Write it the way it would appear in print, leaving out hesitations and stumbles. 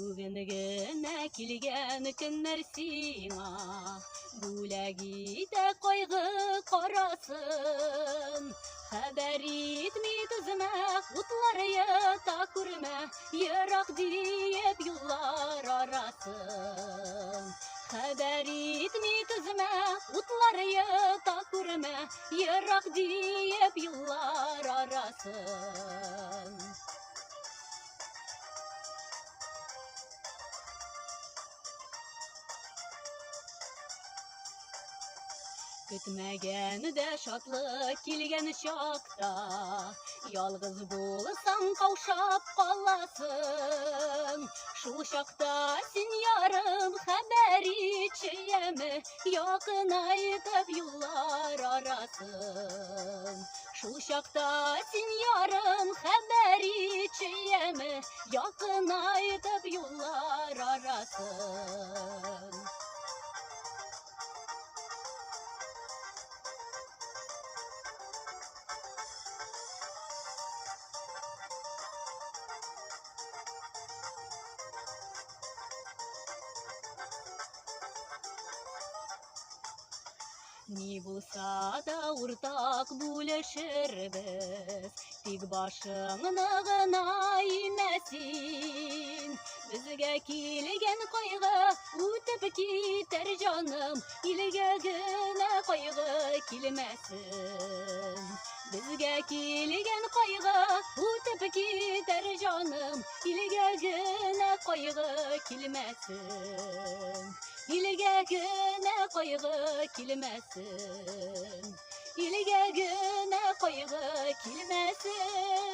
Бүгінгіме келген күннер сиңа, Бүләгиде қойғы қарасын. Хәбәр итми түзмә, утлар ята күрмә, Ерак диеп юллар арасын. Хәбәр итми түзмә, утлар ята күрмә, Ерак диеп юллар арасын. Көтмәгәндә шатлык килгән чакта, Ялгыз булсаң каушап каласың. Шул чакта син ярым хәбәр итче яме, Якынайтып юллар арасын. Шул чакта син ярым хәбәр итче яме, Якынайтып юллар арасын. Ни булса да уртак бүлешербез, Тик башыңны гына имәсин. Безгә килгән кайгы үтеп китер җаным, Илгә генә кайгы килмәсен. Безгә килгән кайгы үтеп китер җаным, Илгә генә кайгы килмәсен. Илгә генә кайгы килмәсен. Илгә генә кайгы килмәсен.